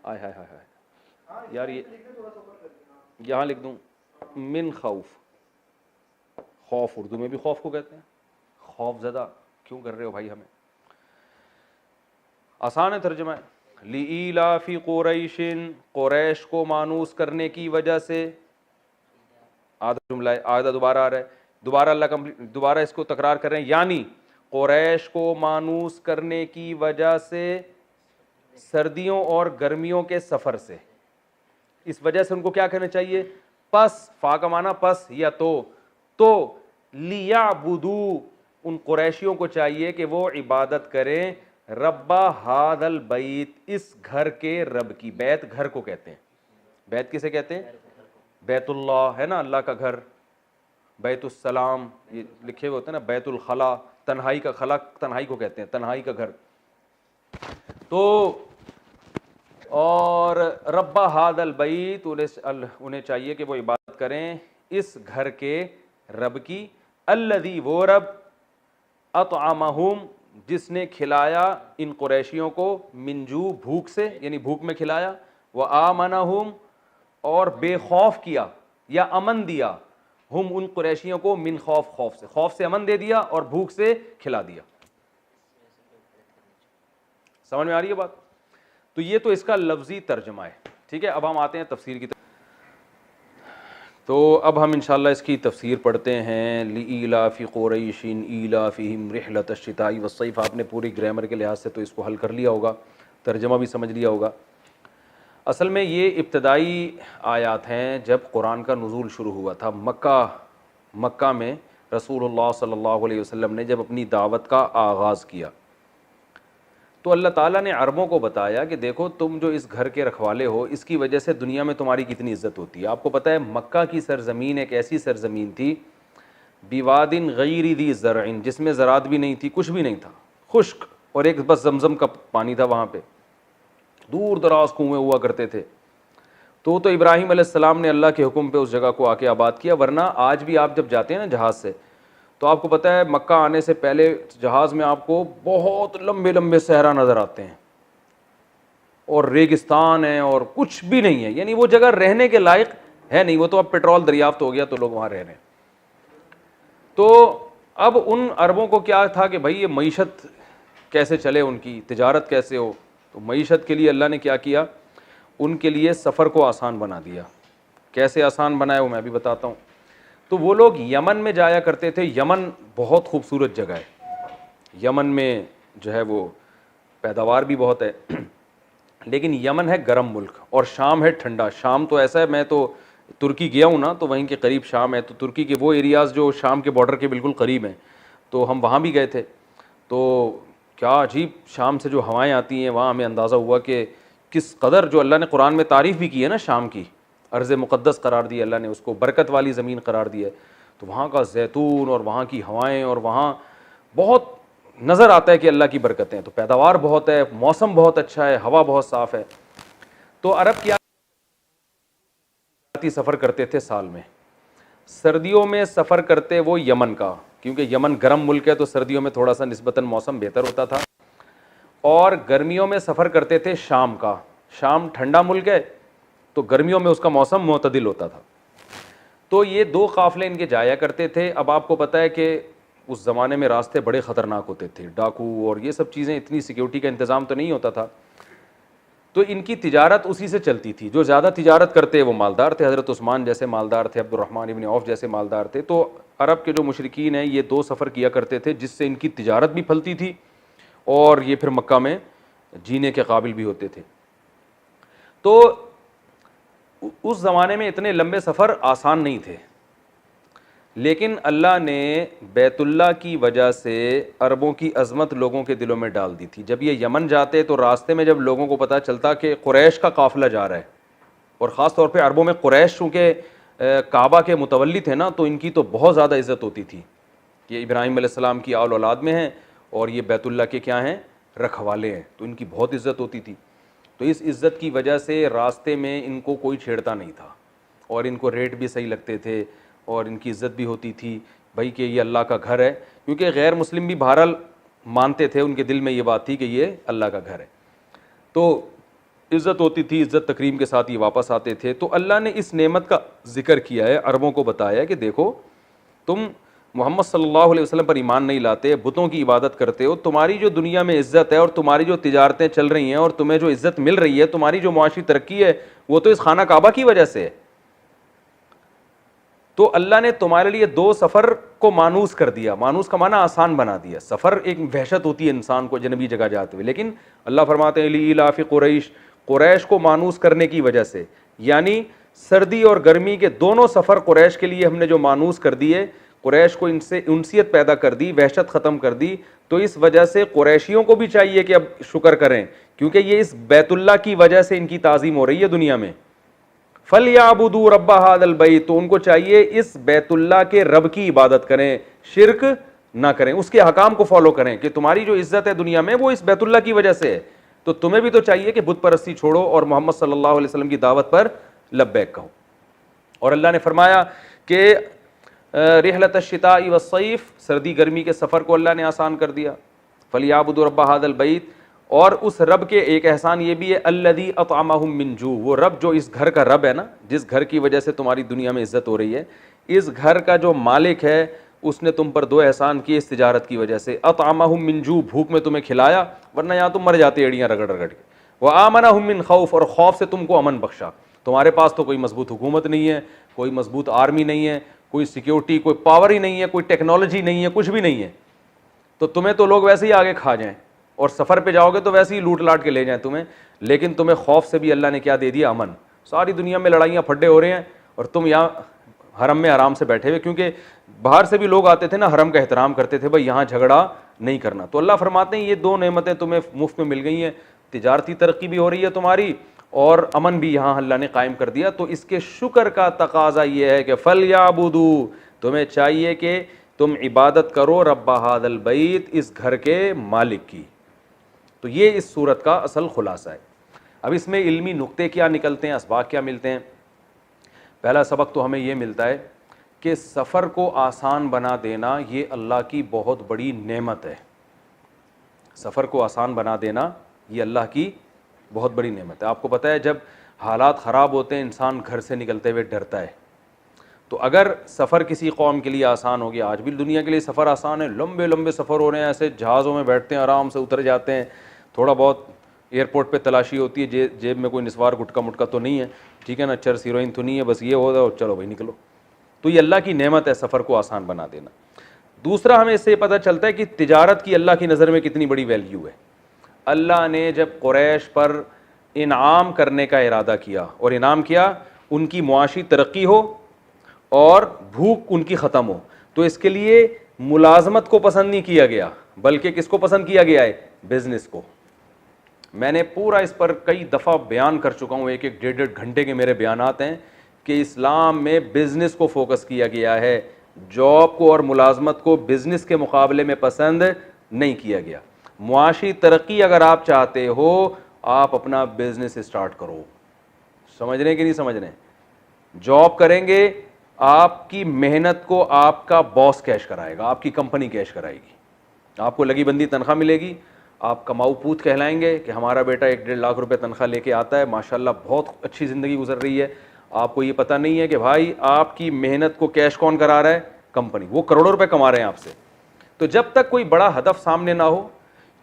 آئے ہائے ہائے ہائے یار, یہ یہاں لکھ دوں من خوف. خوف اردو میں بھی خوف کو کہتے ہیں. خوف زدہ کیوں کر رہے ہو بھائی ہمیں؟ آسان ہے ترجمہ ہے. لِإِيلَافِ قُرَيْشٍ, قریش کو مانوس کرنے کی وجہ سے. آدھا جملہ ہے, آدھا دوبارہ آ رہا ہے, دوبارہ اللہ دوبارہ اس کو تکرار کر رہے ہیں. یعنی قریش کو مانوس کرنے کی وجہ سے, سردیوں اور گرمیوں کے سفر سے, اس وجہ سے ان کو کیا کہنا چاہیے؟ پس, فا کا معنی پس یا تو لیعبدوا, ان قریشیوں کو چاہیے کہ وہ عبادت کریں, رب ھذا البیت, اس گھر کے رب کی. بیت گھر کو کہتے ہیں. بیت کسے کہتے ہیں؟ بیت اللہ ہے نا, اللہ کا گھر. بیت السلام یہ لکھے ہوئے ہوتے ہیں نا. بیت الخلا, تنہائی کا خلا, تنہائی کو کہتے ہیں, تنہائی کا گھر. تو اور رب ھذا البیت، انہیں چاہیے کہ وہ عبادت کریں اس گھر کے رب کی، الذی وہ رب، اطعمہم جس نے کھلایا ان قریشیوں کو، من جوع بھوک سے، یعنی بھوک میں کھلایا، وآمنہم اور بے خوف کیا یا امن دیا، ہم ان قریشیوں کو، من خوف، خوف سے امن دے دیا اور بھوک سے کھلا دیا۔ سمجھ میں آ رہی ہے بات؟ تو یہ تو اس کا لفظی ترجمہ ہے، ٹھیک ہے۔ اب ہم آتے ہیں تفسیر کی طرف۔ تو اب ہم انشاءاللہ اس کی تفسیر پڑھتے ہیں۔ لإیلاف قریش ایلافہم رحلۃ الشتاء والصیف، آپ نے پوری گرامر کے لحاظ سے تو اس کو حل کر لیا ہوگا، ترجمہ بھی سمجھ لیا ہوگا۔ اصل میں یہ ابتدائی آیات ہیں جب قرآن کا نزول شروع ہوا تھا مکہ میں، رسول اللہ صلی اللہ علیہ وسلم نے جب اپنی دعوت کا آغاز کیا تو اللہ تعالیٰ نے عربوں کو بتایا کہ دیکھو تم جو اس گھر کے رکھوالے ہو، اس کی وجہ سے دنیا میں تمہاری کتنی عزت ہوتی ہے۔ آپ کو پتہ ہے مکہ کی سرزمین ایک ایسی سرزمین تھی، بواد غیر ذی زرع، جس میں زراعت بھی نہیں تھی، کچھ بھی نہیں تھا، خشک، اور ایک بس زمزم کا پانی تھا وہاں پہ، دور دراز کنویں ہوا کرتے تھے۔ تو ابراہیم علیہ السلام نے اللہ کے حکم پہ اس جگہ کو آ کے آباد کیا، ورنہ آج بھی آپ جب جاتے ہیں نا جہاز سے، تو آپ کو پتہ ہے مکہ آنے سے پہلے جہاز میں آپ کو بہت لمبے لمبے صحرا نظر آتے ہیں اور ریگستان ہے اور کچھ بھی نہیں ہے، یعنی وہ جگہ رہنے کے لائق ہے نہیں، وہ تو اب پیٹرول دریافت ہو گیا تو لوگ وہاں رہ رہے ہیں۔ تو اب ان عربوں کو کیا تھا کہ بھائی یہ معیشت کیسے چلے، ان کی تجارت کیسے ہو، تو معیشت کے لیے اللہ نے کیا کیا، ان کے لیے سفر کو آسان بنا دیا۔ کیسے آسان بنایا وہ میں بھی بتاتا ہوں۔ تو وہ لوگ یمن میں جایا کرتے تھے، یمن بہت خوبصورت جگہ ہے، یمن میں جو ہے وہ پیداوار بھی بہت ہے، لیکن یمن ہے گرم ملک اور شام ہے ٹھنڈا۔ شام تو ایسا ہے، میں تو ترکی گیا ہوں نا، تو وہیں کے قریب شام ہے، تو ترکی کے وہ ایریاز جو شام کے بارڈر کے بالکل قریب ہیں، تو ہم وہاں بھی گئے تھے۔ تو کیا عجیب شام سے جو ہوائیں آتی ہیں، وہاں ہمیں اندازہ ہوا کہ کس قدر، جو اللہ نے قرآن میں تعریف بھی کی ہے نا شام کی، ارض مقدس قرار دی اللہ نے اس کو، برکت والی زمین قرار دی ہے، تو وہاں کا زیتون اور وہاں کی ہوائیں، اور وہاں بہت نظر آتا ہے کہ اللہ کی برکتیں، تو پیداوار بہت ہے، موسم بہت اچھا ہے، ہوا بہت صاف ہے۔ تو عرب کیا سفر کرتے تھے سال میں، سردیوں میں سفر کرتے وہ یمن کا، کیونکہ یمن گرم ملک ہے تو سردیوں میں تھوڑا سا نسبتاً موسم بہتر ہوتا تھا، اور گرمیوں میں سفر کرتے تھے شام کا۔ شام ٹھنڈا ملک ہے تو گرمیوں میں اس کا موسم معتدل ہوتا تھا۔ تو یہ دو قافلے ان کے جایا کرتے تھے۔ اب آپ کو پتہ ہے کہ اس زمانے میں راستے بڑے خطرناک ہوتے تھے، ڈاکو اور یہ سب چیزیں، اتنی سیکیورٹی کا انتظام تو نہیں ہوتا تھا، تو ان کی تجارت اسی سے چلتی تھی۔ جو زیادہ تجارت کرتے وہ مالدار تھے، حضرت عثمان جیسے مالدار تھے، عبد الرحمن ابن عوف جیسے مالدار تھے۔ تو عرب کے جو مشرکین ہیں یہ دو سفر کیا کرتے تھے، جس سے ان کی تجارت بھی پھلتی تھی اور یہ پھر مکہ میں جینے کے قابل بھی ہوتے تھے۔ تو اس زمانے میں اتنے لمبے سفر آسان نہیں تھے، لیکن اللہ نے بیت اللہ کی وجہ سے عربوں کی عظمت لوگوں کے دلوں میں ڈال دی تھی۔ جب یہ یمن جاتے تو راستے میں جب لوگوں کو پتہ چلتا کہ قریش کا قافلہ جا رہا ہے، اور خاص طور پہ عربوں میں قریش چونکہ کعبہ کے متولی تھے نا، تو ان کی تو بہت زیادہ عزت ہوتی تھی کہ ابراہیم علیہ السلام کی آل اولاد میں ہیں اور یہ بیت اللہ کے کیا ہیں، رکھوالے ہیں، تو ان کی بہت عزت ہوتی تھی۔ تو اس عزت کی وجہ سے راستے میں ان کو کوئی چھیڑتا نہیں تھا، اور ان کو ریٹ بھی صحیح لگتے تھے، اور ان کی عزت بھی ہوتی تھی بھائی کہ یہ اللہ کا گھر ہے، کیونکہ غیر مسلم بھی بہرحال مانتے تھے، ان کے دل میں یہ بات تھی کہ یہ اللہ کا گھر ہے، تو عزت ہوتی تھی، عزت تکریم کے ساتھ یہ واپس آتے تھے۔ تو اللہ نے اس نعمت کا ذکر کیا ہے، عربوں کو بتایا کہ دیکھو تم محمد صلی اللہ علیہ وسلم پر ایمان نہیں لاتے، بتوں کی عبادت کرتے ہو، تمہاری جو دنیا میں عزت ہے اور تمہاری جو تجارتیں چل رہی ہیں اور تمہیں جو عزت مل رہی ہے، تمہاری جو معاشی ترقی ہے، وہ تو اس خانہ کعبہ کی وجہ سے ہے۔ تو اللہ نے تمہارے لیے دو سفر کو مانوس کر دیا، مانوس کا معنی آسان بنا دیا۔ سفر ایک وحشت ہوتی ہے انسان کو جنبی جگہ جاتے ہوئے، لیکن اللہ فرماتے ہیں لإیلاف قریش، قریش کو مانوس کرنے کی وجہ سے، یعنی سردی اور گرمی کے دونوں سفر قریش کے لیے ہم نے جو مانوس کر دیے، قریش کو ان سے انسیت پیدا کر دی، وحشت ختم کر دی، تو اس وجہ سے قریشیوں کو بھی چاہیے کہ اب شکر کریں، کیونکہ یہ اس بیت اللہ کی وجہ سے ان کی تعظیم ہو رہی ہے دنیا میں۔ فَلْيَعْبُدُوا رَبَّ هَذَا الْبَيْتِ، تو ان کو چاہیے اس بیت اللہ کے رب کی عبادت کریں، شرک نہ کریں، اس کے احکام کو فالو کریں، کہ تمہاری جو عزت ہے دنیا میں وہ اس بیت اللہ کی وجہ سے ہے۔ تو تمہیں بھی تو چاہیے کہ بت پرستی چھوڑو اور محمد صلی اللہ علیہ وسلم کی دعوت پر لبیک کہو. اور اللہ نے فرمایا کہ رحلۃ الشتاء والصیف، سردی گرمی کے سفر کو اللہ نے آسان کر دیا. فلیعبدوا رب ھذا البیت، اور اس رب کے ایک احسان یہ بھی ہے الذی اطعمہم من جوع، وہ رب جو اس گھر کا رب ہے نا، جس گھر کی وجہ سے تمہاری دنیا میں عزت ہو رہی ہے، اس گھر کا جو مالک ہے اس نے تم پر دو احسان کیے اس تجارت کی وجہ سے. اطعمہم من جوع، بھوک میں تمہیں کھلایا ورنہ یہاں تم مر جاتے ایڑیاں رگڑ رگڑ کے. وآمنہم من خوف، اور خوف سے تم کو امن بخشا. تمہارے پاس تو کوئی مضبوط حکومت نہیں ہے، کوئی مضبوط آرمی نہیں ہے، کوئی سیکیورٹی، کوئی پاور ہی نہیں ہے، کوئی ٹیکنالوجی نہیں ہے، کچھ بھی نہیں ہے، تو تمہیں تو لوگ ویسے ہی آگے کھا جائیں، اور سفر پہ جاؤ گے تو ویسے ہی لوٹ لاٹ کے لے جائیں تمہیں. لیکن تمہیں خوف سے بھی اللہ نے کیا دے دیا؟ امن. ساری دنیا میں لڑائیاں پھڈے ہو رہے ہیں اور تم یہاں حرم میں آرام سے بیٹھے ہوئے، کیونکہ باہر سے بھی لوگ آتے تھے نا، حرم کا احترام کرتے تھے، بھائی یہاں جھگڑا نہیں کرنا. تو اللہ فرماتے ہیں یہ دو نعمتیں تمہیں مفت میں مل گئی ہیں، تجارتی ترقی بھی ہو رہی ہے تمہاری اور امن بھی یہاں اللہ نے قائم کر دیا. تو اس کے شکر کا تقاضا یہ ہے کہ فَلْيَعْبُدُوا، تمہیں چاہیے کہ تم عبادت کرو رب ھذا البیت، اس گھر کے مالک کی. تو یہ اس صورت کا اصل خلاصہ ہے. اب اس میں علمی نقطے کیا نکلتے ہیں، اسباق کیا ملتے ہیں؟ پہلا سبق تو ہمیں یہ ملتا ہے کہ سفر کو آسان بنا دینا یہ اللہ کی بہت بڑی نعمت ہے. سفر کو آسان بنا دینا یہ اللہ کی بہت بڑی نعمت ہے. آپ کو پتہ ہے جب حالات خراب ہوتے ہیں انسان گھر سے نکلتے ہوئے ڈرتا ہے. تو اگر سفر کسی قوم کے لیے آسان ہو گیا، آج بھی دنیا کے لیے سفر آسان ہے، لمبے لمبے سفر ہو رہے ہیں، ایسے جہازوں میں بیٹھتے ہیں، آرام سے اتر جاتے ہیں، تھوڑا بہت ایئرپورٹ پہ تلاشی ہوتی ہے، جیب میں کوئی نسوار گٹکا مٹکا تو نہیں ہے، ٹھیک ہے نا، چرس ہیروئن تو نہیں ہے، بس یہ ہو رہا ہے اور چلو بھائی نکلو. تو یہ اللہ کی نعمت ہے سفر کو آسان بنا دینا. دوسرا ہمیں اس سے پتہ چلتا ہے کہ تجارت کی اللہ کی نظر میں کتنی بڑی ویلیو ہے. اللہ نے جب قریش پر انعام کرنے کا ارادہ کیا اور انعام کیا ان کی معاشی ترقی ہو اور بھوک ان کی ختم ہو، تو اس کے لیے ملازمت کو پسند نہیں کیا گیا، بلکہ کس کو پسند کیا گیا ہے؟ بزنس کو. میں نے پورا اس پر کئی دفعہ بیان کر چکا ہوں، ایک ایک ڈیڑھ ڈیڑھ گھنٹے کے میرے بیانات ہیں کہ اسلام میں بزنس کو فوکس کیا گیا ہے، جاب کو اور ملازمت کو بزنس کے مقابلے میں پسند نہیں کیا گیا. معاشی ترقی اگر آپ چاہتے ہو آپ اپنا بزنس اسٹارٹ کرو. سمجھ رہے ہیں کہ نہیں سمجھ رہے ہیں؟ جاب کریں گے، آپ کی محنت کو آپ کا باس کیش کرائے گا، آپ کی کمپنی کیش کرائے گی، آپ کو لگی بندی تنخواہ ملے گی، آپ کماؤ پوت کہلائیں گے کہ ہمارا بیٹا 1-1.5 لاکھ روپے تنخواہ لے کے آتا ہے، ماشاءاللہ بہت اچھی زندگی گزر رہی ہے. آپ کو یہ پتہ نہیں ہے کہ بھائی آپ کی محنت کو کیش کون کرا رہا ہے؟ کمپنی. وہ کروڑوں روپے کما رہے ہیں آپ سے. تو جب تک کوئی بڑا ہدف سامنے نہ ہو،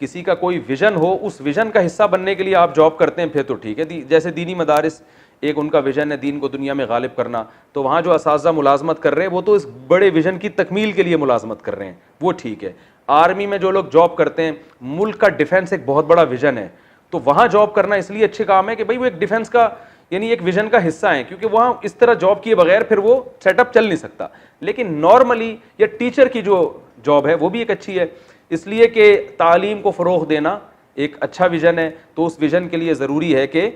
کسی کا کوئی ویژن ہو، اس ویژن کا حصہ بننے کے لیے آپ جاب کرتے ہیں پھر تو ٹھیک ہے. جیسے دینی مدارس ایک ان کا ویژن ہے دین کو دنیا میں غالب کرنا، تو وہاں جو اساتذہ ملازمت کر رہے ہیں وہ تو اس بڑے ویژن کی تکمیل کے لیے ملازمت کر رہے ہیں، وہ ٹھیک ہے. آرمی میں جو لوگ جاب کرتے ہیں، ملک کا ڈیفنس ایک بہت بڑا ویژن ہے، تو وہاں جاب کرنا اس لیے اچھے کام ہے کہ بھائی وہ ایک ڈیفنس کا یعنی ایک ویژن کا حصہ ہیں، کیونکہ وہاں اس طرح جاب کیے بغیر پھر وہ سیٹ اپ چل نہیں سکتا. لیکن نارملی یا ٹیچر کی جو جاب ہے وہ بھی ایک اچھی ہے، اس لیے کہ تعلیم کو فروغ دینا ایک اچھا ویژن ہے. تو اس ویژن کے لیے ضروری ہے کہ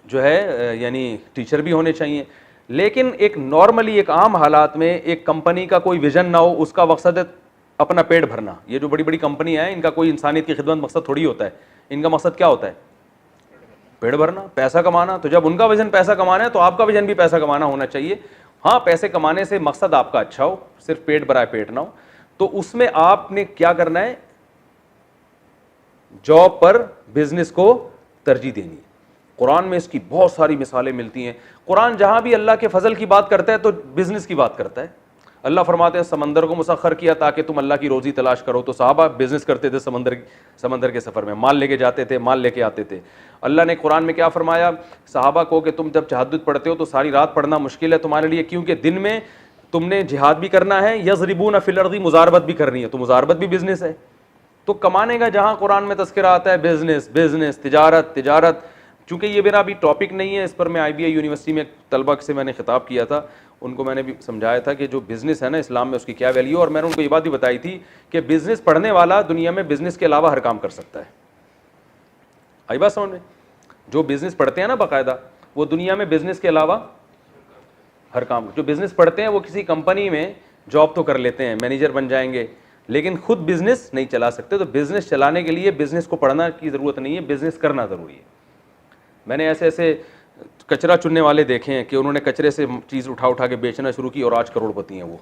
جو ہے یعنی ٹیچر بھی ہونے چاہیے. لیکن ایک نارملی ایک عام حالات میں ایک کمپنی کا کوئی ویژن نہ ہو، اس کا مقصد ہے اپنا پیٹ بھرنا. یہ جو بڑی بڑی کمپنیاں ہیں ان کا کوئی انسانیت کی خدمت مقصد تھوڑی ہوتا ہے، ان کا مقصد کیا ہوتا ہے؟ پیٹ بھرنا، پیسہ کمانا. تو جب ان کا ویژن پیسہ کمانا ہے تو آپ کا ویژن بھی پیسہ کمانا ہونا چاہیے. ہاں پیسے کمانے سے مقصد آپ کا اچھا ہو، صرف پیٹ بھرائے پیٹ نہ ہو. تو اس میں آپ نے کیا کرنا ہے؟ جاب پر بزنس کو ترجیح دینی ہے. قرآن میں اس کی بہت ساری مثالیں ملتی ہیں. قرآن جہاں بھی اللہ کے فضل کی بات کرتا ہے تو بزنس کی بات کرتا ہے. اللہ فرماتے ہیں سمندر کو مسخر کیا تاکہ تم اللہ کی روزی تلاش کرو. تو صحابہ بزنس کرتے تھے سمندر کے سفر میں، مال لے کے جاتے تھے، مال لے کے آتے تھے. اللہ نے قرآن میں کیا فرمایا صحابہ کو کہ تم جب تہجد پڑھتے ہو تو ساری رات پڑھنا مشکل ہے تمہارے لیے، کیونکہ دن میں تم نے جہاد بھی کرنا ہے، یضربون فی الارض مزاربت بھی کرنی ہے. تو مزاربت بھی بزنس ہے. تو کمانے کا جہاں قرآن میں تذکرہ آتا ہے بزنس بزنس، تجارت تجارت. چونکہ یہ میرا ابھی ٹاپک نہیں ہے، اس پر میں IBI یونیورسٹی میں طلبہ سے میں نے خطاب کیا تھا، ان کو میں نے بھی سمجھایا تھا کہ جو بزنس ہے نا اسلام میں اس کی کیا ویلیو، اور میں نے ان کو یہ بات بھی بتائی تھی کہ بزنس پڑھنے والا دنیا میں بزنس کے علاوہ ہر کام کر سکتا ہے. آئی بات سمجھ میں؟ جو بزنس پڑھتے ہیں نا باقاعدہ وہ دنیا میں بزنس کے علاوہ ہر کام. جو بزنس پڑھتے ہیں وہ کسی کمپنی میں جاب تو کر لیتے ہیں، مینیجر بن جائیں گے، لیکن خود بزنس نہیں چلا سکتے. تو بزنس چلانے کے لیے بزنس کو پڑھنا کی ضرورت نہیں ہے, بزنس کرنا ضروری ہے. میں نے ایسے ایسے کچرا چننے والے دیکھے ہیں کہ انہوں نے کچرے سے چیز اٹھا کے بیچنا شروع کی اور آج کروڑ پتی ہیں وہ.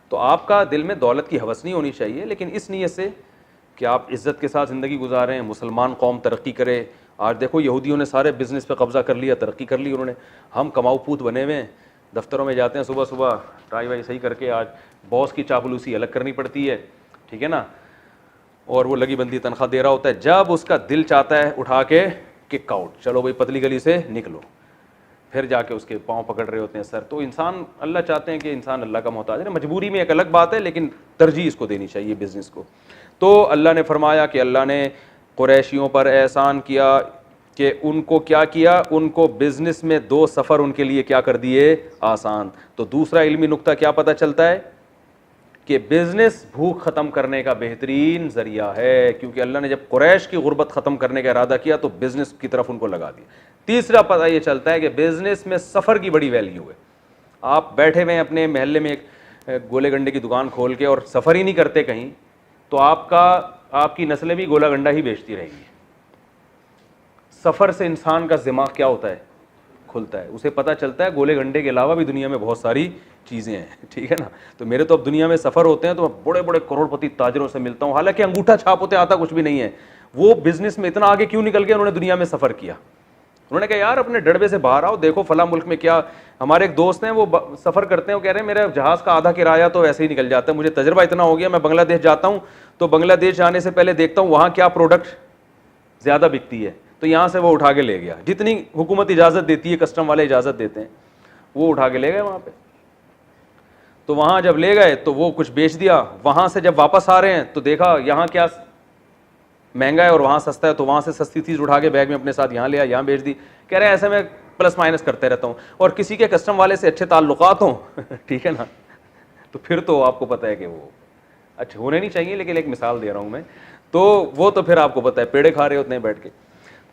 تو آپ کا دل میں دولت کی ہوس نہیں ہونی چاہیے, لیکن اس نیت سے کہ آپ عزت کے ساتھ زندگی گزاریں, مسلمان قوم ترقی کرے. آج دیکھو یہودیوں نے سارے بزنس پہ قبضہ کر لیا, ترقی کر لی انہوں نے. ہم کماؤ پوت بنے ہوئے ہیں, دفتروں میں جاتے ہیں صبح صبح ٹائی وائی صحیح کر کے, آج باس کی چاپلوسی الگ کرنی پڑتی ہے, ٹھیک ہے نا, اور وہ لگی بندی تنخواہ دے رہا ہوتا ہے. جب اس کا دل چاہتا ہے اٹھا کے کک آؤٹ, چلو بھائی پتلی گلی سے نکلو, پھر جا کے اس کے پاؤں پکڑ رہے ہوتے ہیں سر. تو انسان, اللہ چاہتے ہیں کہ انسان اللہ کا محتاج ہے, مجبوری میں ایک الگ بات ہے, لیکن ترجیح اس کو دینی چاہیے بزنس کو. تو اللہ نے فرمایا کہ اللہ نے قریشیوں پر احسان کیا کہ ان کو کیا کیا, ان کو بزنس میں 2 سفر ان کے لیے کیا کر دیے, آسان. تو دوسرا علمی نقطہ کیا پتہ چلتا ہے کہ بزنس بھوک ختم کرنے کا بہترین ذریعہ ہے, کیونکہ اللہ نے جب قریش کی غربت ختم کرنے کا ارادہ کیا تو بزنس کی طرف ان کو لگا دیا. تیسرا پتہ یہ چلتا ہے کہ بزنس میں سفر کی بڑی ویلیو ہے. آپ بیٹھے ہوئے ہیں اپنے محلے میں ایک گولے گنڈے کی دکان کھول کے اور سفر ہی نہیں کرتے کہیں, تو آپ کی نسلیں بھی گولا گنڈا ہی بیچتی رہیں گی. سفر سے انسان کا دماغ کیا ہوتا ہے, کھلتا ہے, اسے پتہ چلتا ہے گولے گنڈے کے علاوہ بھی دنیا میں بہت ساری چیزیں ہیں, ٹھیک ہے نا. تو میرے تو اب دنیا میں سفر ہوتے ہیں تو میں بڑے بڑے کروڑ پتی تاجروں سے ملتا ہوں, حالانکہ انگوٹھا چھاپ ہوتے آتا کچھ بھی نہیں ہے. وہ بزنس میں اتنا آگے کیوں نکل گئے, انہوں نے دنیا میں سفر کیا. انہوں نے کہا یار اپنے ڈڑبے سے باہر آؤ, دیکھو فلاں ملک میں کیا. ہمارے ایک دوست ہیں وہ سفر کرتے ہیں, وہ کہہ رہے ہیں میرا جہاز کا آدھا کرایہ تو ایسے ہی نکل جاتا ہے, مجھے تجربہ اتنا ہو گیا, میں بنگلہ دیش جاتا ہوں تو بنگلہ دیش جانے سے پہلے دیکھتا ہوں وہاں کیا پروڈکٹ زیادہ بکتی ہے, تو یہاں سے وہ اٹھا کے لے گیا, جتنی حکومت اجازت دیتی ہے, کسٹم والے اجازت دیتے ہیں, وہ اٹھا کے لے گئے وہاں پہ. تو وہاں جب لے گئے تو وہ کچھ بیچ دیا, وہاں سے جب واپس آ رہے ہیں تو دیکھا یہاں کیا مہنگا ہے اور وہاں سستا ہے, تو وہاں سے سستی چیز اٹھا کے بیگ میں اپنے ساتھ یہاں لیا, یہاں بیچ دی. کہہ رہے ہیں ایسے میں پلس مائنس کرتے رہتا ہوں, اور کسی کے کسٹم والے سے اچھے تعلقات ہوں, ٹھیک ہے نا, تو پھر تو آپ کو پتہ ہے کہ وہ اچھے ہونے نہیں چاہیے, لیکن ایک مثال دے رہا ہوں میں, تو وہ تو پھر آپ کو پتہ ہے پیڑے کھا رہے ہوتے ہیں بیٹھ کے.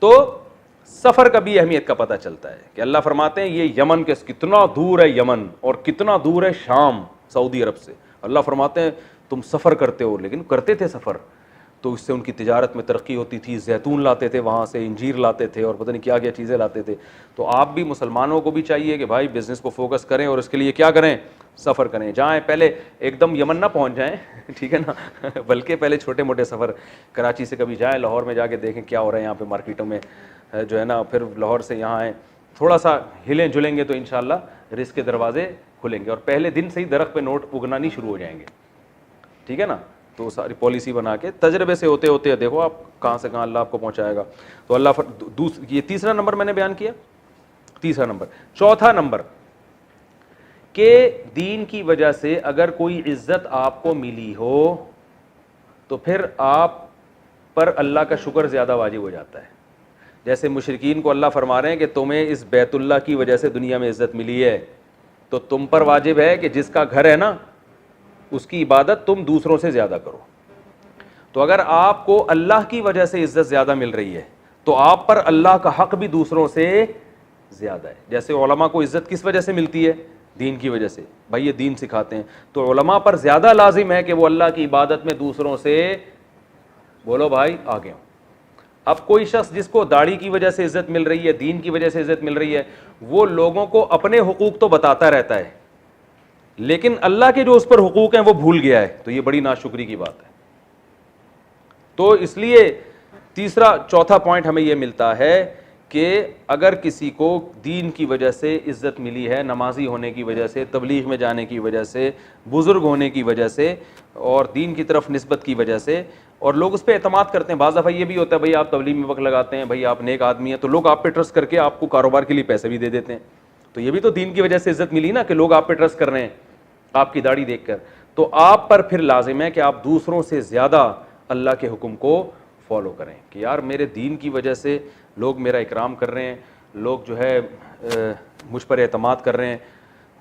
تو سفر کا بھی اہمیت کا پتہ چلتا ہے کہ اللہ فرماتے ہیں یہ یمن کے کتنا دور ہے یمن, اور کتنا دور ہے شام سعودی عرب سے. اللہ فرماتے ہیں تم سفر کرتے ہو, لیکن کرتے تھے سفر تو اس سے ان کی تجارت میں ترقی ہوتی تھی, زیتون لاتے تھے وہاں سے, انجیر لاتے تھے, اور پتہ نہیں کیا کیا چیزیں لاتے تھے. تو آپ بھی مسلمانوں کو بھی چاہیے کہ بھائی بزنس کو فوکس کریں اور اس کے لیے کیا کریں, سفر کریں. جائیں پہلے ایک دم یمن نہ پہنچ جائیں, ٹھیک ہے نا, بلکہ پہلے چھوٹے موٹے سفر, کراچی سے کبھی جائیں, لاہور میں جا کے دیکھیں کیا ہو رہا ہے یہاں پہ مارکیٹوں میں جو ہے نا, پھر لاہور سے یہاں آئیں, تھوڑا سا ہلیں جلیں گے تو انشاءاللہ رزق کے دروازے کھلیں گے, اور پہلے دن سے ہی درخت پہ نوٹ اگنا نہیں شروع ہو جائیں گے, ٹھیک ہے نا. تو ساری پالیسی بنا کے تجربے سے ہوتے ہوتے دیکھو آپ کہاں سے کہاں اللہ آپ کو پہنچائے گا. تو اللہ یہ تیسرا نمبر میں نے بیان کیا, تیسرا نمبر. چوتھا نمبر کہ دین کی وجہ سے اگر کوئی عزت آپ کو ملی ہو تو پھر آپ پر اللہ کا شکر زیادہ واجب ہو جاتا ہے. جیسے مشرکین کو اللہ فرما رہے ہیں کہ تمہیں اس بیت اللہ کی وجہ سے دنیا میں عزت ملی ہے, تو تم پر واجب ہے کہ جس کا گھر ہے نا اس کی عبادت تم دوسروں سے زیادہ کرو. تو اگر آپ کو اللہ کی وجہ سے عزت زیادہ مل رہی ہے تو آپ پر اللہ کا حق بھی دوسروں سے زیادہ ہے. جیسے علماء کو عزت کس وجہ سے ملتی ہے, دین کی وجہ سے, بھائی یہ دین سکھاتے ہیں, تو علماء پر زیادہ لازم ہے کہ وہ اللہ کی عبادت میں دوسروں سے بولو بھائی آگے ہوں. اب کوئی شخص جس کو داڑھی کی وجہ سے عزت مل رہی ہے, دین کی وجہ سے عزت مل رہی ہے, وہ لوگوں کو اپنے حقوق تو بتاتا رہتا ہے, لیکن اللہ کے جو اس پر حقوق ہیں وہ بھول گیا ہے, تو یہ بڑی ناشکری کی بات ہے. تو اس لیے چوتھا پوائنٹ ہمیں یہ ملتا ہے کہ اگر کسی کو دین کی وجہ سے عزت ملی ہے, نمازی ہونے کی وجہ سے, تبلیغ میں جانے کی وجہ سے, بزرگ ہونے کی وجہ سے, اور دین کی طرف نسبت کی وجہ سے, اور لوگ اس پہ اعتماد کرتے ہیں. بعض دفعہ یہ بھی ہوتا ہے بھائی آپ تبلیغ میں وقت لگاتے ہیں, بھائی آپ نیک آدمی ہیں, تو لوگ آپ پہ ٹرسٹ کر کے آپ کو کاروبار کے لیے پیسے بھی دے دیتے ہیں. تو یہ بھی تو دین کی وجہ سے عزت ملی نا, کہ لوگ آپ پہ ٹرسٹ کر رہے ہیں آپ کی داڑھی دیکھ کر. تو آپ پر پھر لازم ہے کہ آپ دوسروں سے زیادہ اللہ کے حکم کو فالو کریں, کہ یار میرے دین کی وجہ سے لوگ میرا اکرام کر رہے ہیں, لوگ جو ہے مجھ پر اعتماد کر رہے ہیں,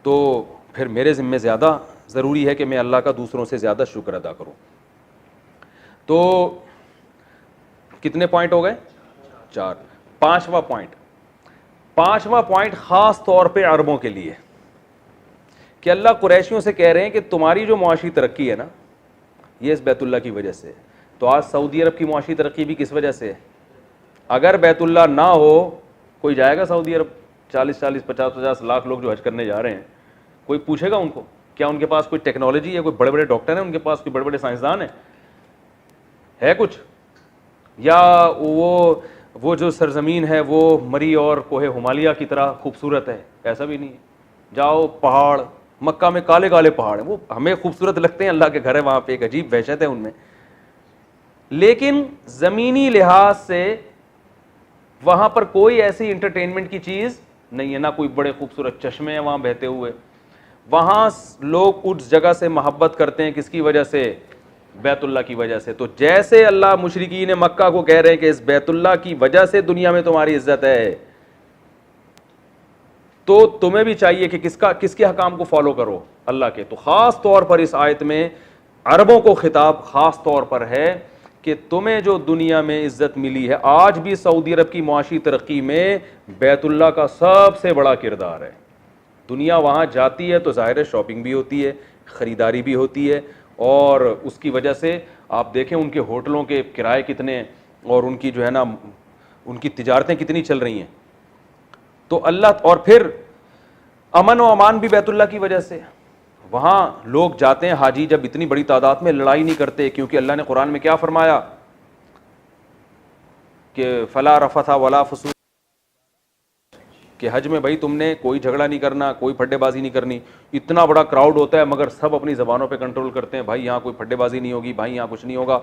تو پھر میرے ذمہ زیادہ ضروری ہے کہ میں اللہ کا دوسروں سے زیادہ شکر ادا کروں. تو کتنے پوائنٹ ہو گئے, 4. پانچواں پوائنٹ خاص طور پہ عربوں کے لیے, کہ اللہ قریشیوں سے کہہ رہے ہیں کہ تمہاری جو معاشی ترقی ہے نا, یہ اس بیت اللہ کی وجہ سے. تو آج سعودی عرب کی معاشی ترقی بھی کس وجہ سے ہے؟ اگر بیت اللہ نہ ہو کوئی جائے گا سعودی عرب؟ 40 50 لاکھ لوگ جو حج کرنے جا رہے ہیں, کوئی پوچھے گا ان کو کیا ان کے پاس کوئی ٹیکنالوجی ہے, کوئی بڑے بڑے ڈاکٹر ہیں ان کے پاس, کوئی بڑے بڑے سائنسدان ہیں, ہے کچھ؟ یا وہ جو سرزمین ہے وہ مری اور کوہ ہمالیہ کی طرح خوبصورت ہے؟ ایسا بھی نہیں ہے. جاؤ پہاڑ, مکہ میں کالے کالے پہاڑ ہیں, وہ ہمیں خوبصورت لگتے ہیں, اللہ کے گھر ہے وہاں پہ, ایک عجیب وحشت ہے ان میں, لیکن زمینی لحاظ سے وہاں پر کوئی ایسی انٹرٹینمنٹ کی چیز نہیں ہے, نہ کوئی بڑے خوبصورت چشمے ہیں وہاں بہتے ہوئے. وہاں لوگ اس جگہ سے محبت کرتے ہیں, کس کی وجہ سے؟ بیت اللہ کی وجہ سے. تو جیسے اللہ مشرکین مکہ کو کہہ رہے ہیں کہ اس بیت اللہ کی وجہ سے دنیا میں تمہاری عزت ہے, تو تمہیں بھی چاہیے کہ کس کے حکام کو فالو کرو؟ اللہ کے. تو خاص طور پر اس آیت میں عربوں کو خطاب خاص طور پر ہے کہ تمہیں جو دنیا میں عزت ملی ہے, آج بھی سعودی عرب کی معاشی ترقی میں بیت اللہ کا سب سے بڑا کردار ہے. دنیا وہاں جاتی ہے تو ظاہر ہے شاپنگ بھی ہوتی ہے, خریداری بھی ہوتی ہے, اور اس کی وجہ سے آپ دیکھیں ان کے ہوٹلوں کے کرائے کتنے, اور ان کی جو ہے نا ان کی تجارتیں کتنی چل رہی ہیں. تو اللہ, اور پھر امن و امان بھی بیت اللہ کی وجہ سے. وہاں لوگ جاتے ہیں حاجی جب اتنی بڑی تعداد میں, لڑائی نہیں کرتے, کیونکہ اللہ نے قرآن میں کیا فرمایا کہ فلا رفث ولا فسوق, کہ حج میں بھائی تم نے کوئی جھگڑا نہیں کرنا, کوئی پھڈے بازی نہیں کرنی. اتنا بڑا کراؤڈ ہوتا ہے مگر سب اپنی زبانوں پہ کنٹرول کرتے ہیں, بھائی یہاں کوئی پھڈے بازی نہیں ہوگی, بھائی یہاں کچھ نہیں ہوگا,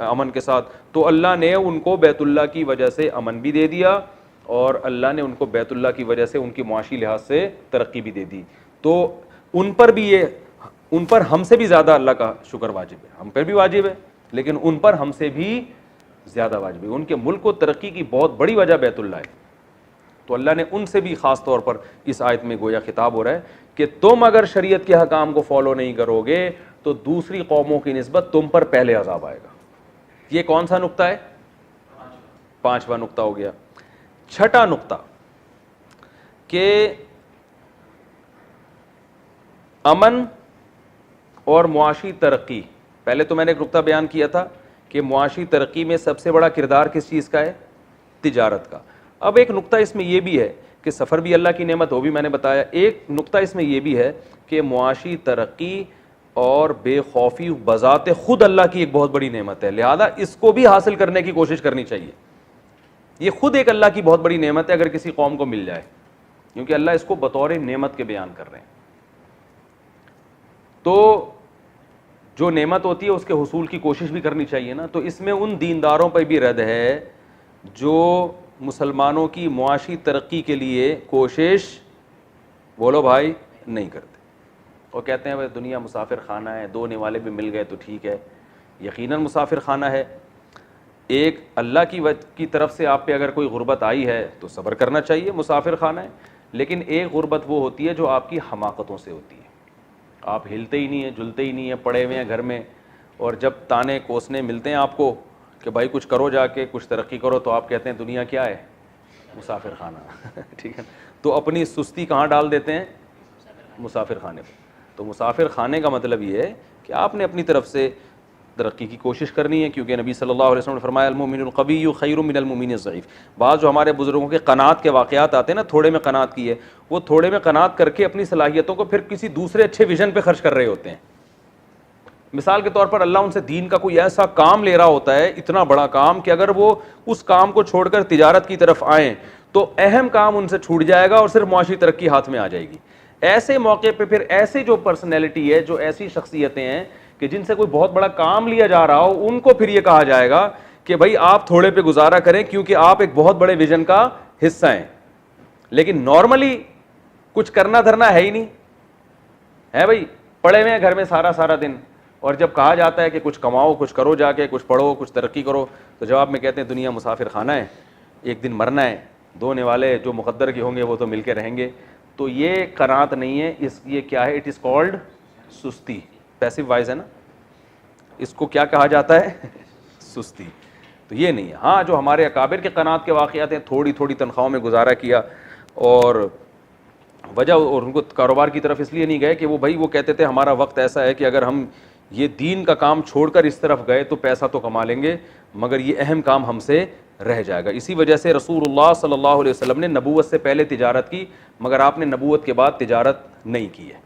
امن کے ساتھ. تو اللہ نے ان کو بیت اللہ کی وجہ سے امن بھی دے دیا, اور اللہ نے ان کو بیت اللہ کی وجہ سے ان کی معاشی لحاظ سے ترقی بھی دے دی. تو ان پر بھی ان پر ہم سے بھی زیادہ اللہ کا شکر واجب ہے, ہم پر بھی واجب ہے لیکن ان پر ہم سے بھی زیادہ واجب ہے. ان کے ملک کو ترقی کی بہت بڑی وجہ بیت اللہ ہے. تو اللہ نے ان سے بھی خاص طور پر اس آیت میں گویا خطاب ہو رہا ہے کہ تم اگر شریعت کے حکام کو فالو نہیں کرو گے تو دوسری قوموں کی نسبت تم پر پہلے عذاب آئے گا. یہ کون سا نقطہ ہے؟ 5واں نقطہ ہو گیا. 6واں نقطہ کہ امن اور معاشی ترقی. پہلے تو میں نے ایک نقطہ بیان کیا تھا کہ معاشی ترقی میں سب سے بڑا کردار کس چیز کا ہے؟ تجارت کا. اب ایک نقطہ اس میں یہ بھی ہے کہ سفر بھی اللہ کی نعمت, وہ بھی میں نے بتایا. ایک نقطہ اس میں یہ بھی ہے کہ معاشی ترقی اور بے خوفی بذات خود اللہ کی ایک بہت بڑی نعمت ہے, لہذا اس کو بھی حاصل کرنے کی کوشش کرنی چاہیے. یہ خود ایک اللہ کی بہت بڑی نعمت ہے اگر کسی قوم کو مل جائے, کیونکہ اللہ اس کو بطور نعمت کے بیان کر رہے ہیں. تو جو نعمت ہوتی ہے اس کے حصول کی کوشش بھی کرنی چاہیے نا. تو اس میں ان دینداروں پہ بھی رد ہے جو مسلمانوں کی معاشی ترقی کے لیے کوشش, بولو بھائی, نہیں کرتے, اور کہتے ہیں بھائی دنیا مسافر خانہ ہے, 2 نوالے بھی مل گئے تو ٹھیک ہے. یقیناً مسافر خانہ ہے. ایک اللہ کی طرف سے آپ پہ اگر کوئی غربت آئی ہے تو صبر کرنا چاہیے, مسافر خانہ ہے. لیکن ایک غربت وہ ہوتی ہے جو آپ کی حماقتوں سے ہوتی ہے, آپ ہلتے ہی نہیں ہیں, جلتے ہی نہیں ہیں, پڑے ہوئے ہیں گھر میں, اور جب تانے کوسنے ملتے ہیں آپ کو کہ بھائی کچھ کرو, جا کے کچھ ترقی کرو, تو آپ کہتے ہیں دنیا کیا ہے؟ مسافر خانہ. ٹھیک ہے, تو اپنی سستی کہاں ڈال دیتے ہیں؟ مسافر خانے پہ. تو مسافر خانے کا مطلب یہ ہے کہ آپ نے اپنی طرف سے ترقی کی کوشش کرنی ہے, کیونکہ نبی صلی اللہ علیہ وسلم نے فرمایا المؤمن القوی خیر من المؤمن الضعیف. بعض جو ہمارے بزرگوں کے قناعت کے واقعات آتے ہیں نا, تھوڑے میں قناعت کی ہے, وہ تھوڑے میں قناعت کر کے اپنی صلاحیتوں کو پھر کسی دوسرے اچھے ویژن پہ خرچ کر رہے ہوتے ہیں. مثال کے طور پر اللہ ان سے دین کا کوئی ایسا کام لے رہا ہوتا ہے, اتنا بڑا کام, کہ اگر وہ اس کام کو چھوڑ کر تجارت کی طرف آئیں تو اہم کام ان سے چھوٹ جائے گا اور صرف معاشی ترقی ہاتھ میں آ جائے گی. ایسے موقع پہ پھر ایسے جو پرسنالٹی ہے, جو ایسی شخصیتیں ہیں کہ جن سے کوئی بہت بڑا کام لیا جا رہا ہو, ان کو پھر یہ کہا جائے گا کہ بھائی آپ تھوڑے پہ گزارا کریں کیونکہ آپ ایک بہت بڑے ویژن کا حصہ ہیں. لیکن نارملی کچھ کرنا دھرنا ہے ہی نہیں ہے, بھائی پڑے ہوئے ہیں گھر میں سارا دن, اور جب کہا جاتا ہے کہ کچھ کماؤ, کچھ کرو, جا کے کچھ پڑھو, کچھ ترقی کرو, تو جواب میں کہتے ہیں دنیا مسافر خانہ ہے, ایک دن مرنا ہے, 2 نوالے جو مقدر کے ہوں گے وہ تو مل کے رہیں گے. تو یہ قناعت نہیں ہے, یہ کیا ہے؟ اٹ از کالڈ سستی, پیسو وائز ہے نا, اس کو کیا کہا جاتا ہے؟ سستی. تو یہ نہیں ہے. ہاں جو ہمارے اکابر کے قناعت کے واقعات ہیں, تھوڑی تنخواہوں میں گزارا کیا, اور وجہ اور ان کو کاروبار کی طرف اس لیے نہیں گئے کہ وہ بھائی وہ کہتے تھے ہمارا وقت ایسا ہے کہ اگر ہم یہ دین کا کام چھوڑ کر اس طرف گئے تو پیسہ تو کما لیں گے مگر یہ اہم کام ہم سے رہ جائے گا. اسی وجہ سے رسول اللہ صلی اللہ علیہ وسلم نے نبوت سے پہلے تجارت کی مگر آپ نے نبوت کے بعد تجارت نہیں کی ہے.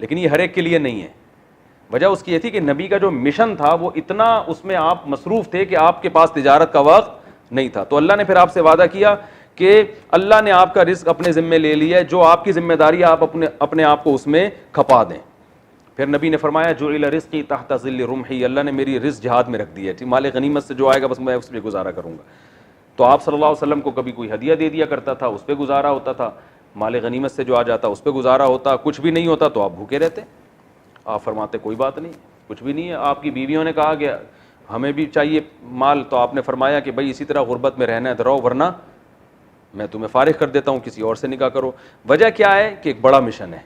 لیکن یہ ہر ایک کے لیے نہیں ہے. وجہ اس کی یہ تھی کہ نبی کا جو مشن تھا وہ اتنا اس میں آپ مصروف تھے کہ آپ کے پاس تجارت کا وقت نہیں تھا. تو اللہ نے پھر آپ سے وعدہ کیا کہ اللہ نے آپ کا رزق اپنے ذمے لے لیا ہے, جو آپ کی ذمہ داری آپ اپنے آپ کو اس میں کھپا دیں. پھر نبی نے فرمایا جعل رزقی تحت ظل رمحی, اللہ نے میری رزق جہاد میں رکھ دی ہے, مال غنیمت سے جو آئے گا بس میں اس پہ گزارا کروں گا. تو آپ صلی اللہ علیہ وسلم کو کبھی کوئی ہدیہ دے دیا کرتا تھا, اس پہ گزارا ہوتا تھا, مال غنیمت سے جو آ جاتا اس پہ گزارا ہوتا, کچھ بھی نہیں ہوتا تو آپ بھوکے رہتے. آپ فرماتے کوئی بات نہیں, کچھ بھی نہیں ہے. آپ کی بیویوں نے کہا کہ ہمیں بھی چاہیے مال, تو آپ نے فرمایا کہ بھائی اسی طرح غربت میں رہنا ہے تو رہو, ورنہ میں تمہیں فارغ کر دیتا ہوں, کسی اور سے نکاح کرو. وجہ کیا ہے کہ ایک بڑا مشن ہے.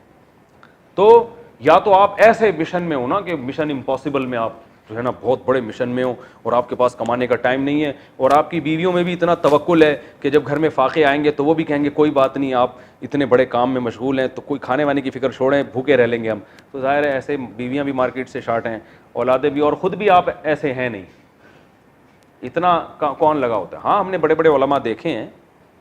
تو یا تو آپ ایسے مشن میں ہو نا کہ مشن امپاسبل میں آپ جو ہے نا بہت بڑے مشن میں ہو اور آپ کے پاس کمانے کا ٹائم نہیں ہے, اور آپ کی بیویوں میں بھی اتنا توکل ہے کہ جب گھر میں فاقے آئیں گے تو وہ بھی کہیں گے کوئی بات نہیں, آپ اتنے بڑے کام میں مشغول ہیں تو کوئی کھانے وانے کی فکر چھوڑیں, بھوکے رہ لیں گے ہم. تو ظاہر ہے ایسے بیویاں بھی مارکیٹ سے شارٹ ہیں, اولادیں بھی, اور خود بھی آپ ایسے ہیں نہیں, اتنا کون لگا ہوتا ہے. ہاں ہم نے بڑے بڑے علماء دیکھے ہیں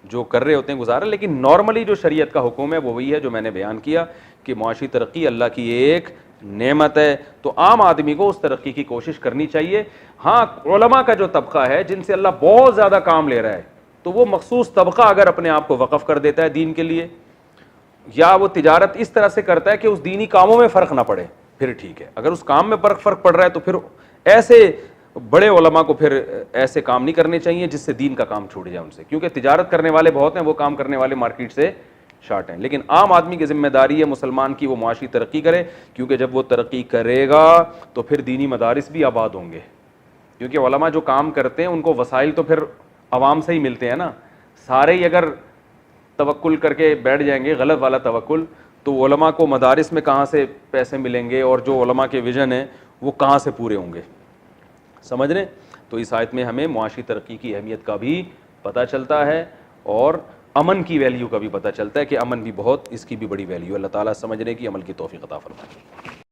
جو کر رہے ہوتے ہیں گزارا, لیکن نارملی جو شریعت کا حکم ہے وہ وہی ہے جو میں نے بیان کیا کہ معاشی ترقی اللہ کی ایک نعمت ہے, تو عام آدمی کو اس ترقی کی کوشش کرنی چاہیے. ہاں علماء کا جو طبقہ ہے جن سے اللہ بہت زیادہ کام لے رہا ہے, تو وہ مخصوص طبقہ اگر اپنے آپ کو وقف کر دیتا ہے دین کے لیے, یا وہ تجارت اس طرح سے کرتا ہے کہ اس دینی کاموں میں فرق نہ پڑے, پھر ٹھیک ہے. اگر اس کام میں فرق پڑ رہا ہے تو پھر ایسے بڑے علماء کو پھر ایسے کام نہیں کرنے چاہیے جس سے دین کا کام چھوٹ جائے ان سے, کیونکہ تجارت کرنے والے بہت ہیں, وہ کام کرنے والے مارکیٹ سے شارٹ ہیں. لیکن عام آدمی کی ذمہ داری ہے مسلمان کی وہ معاشی ترقی کرے, کیونکہ جب وہ ترقی کرے گا تو پھر دینی مدارس بھی آباد ہوں گے, کیونکہ علماء جو کام کرتے ہیں ان کو وسائل تو پھر عوام سے ہی ملتے ہیں نا. سارے ہی اگر توکل کر کے بیٹھ جائیں گے, غلط والا توکل, تو علماء کو مدارس میں کہاں سے پیسے ملیں گے, اور جو علماء کے ویژن ہیں وہ کہاں سے پورے ہوں گے. سمجھ رہے؟ تو اس آیت میں ہمیں معاشی ترقی کی اہمیت کا بھی پتہ چلتا ہے, اور امن کی ویلیو کا بھی پتہ چلتا ہے کہ امن بھی بہت, اس کی بھی بڑی ویلیو. اللہ تعالیٰ سمجھنے کی عمل کی توفیق عطا فرمائے.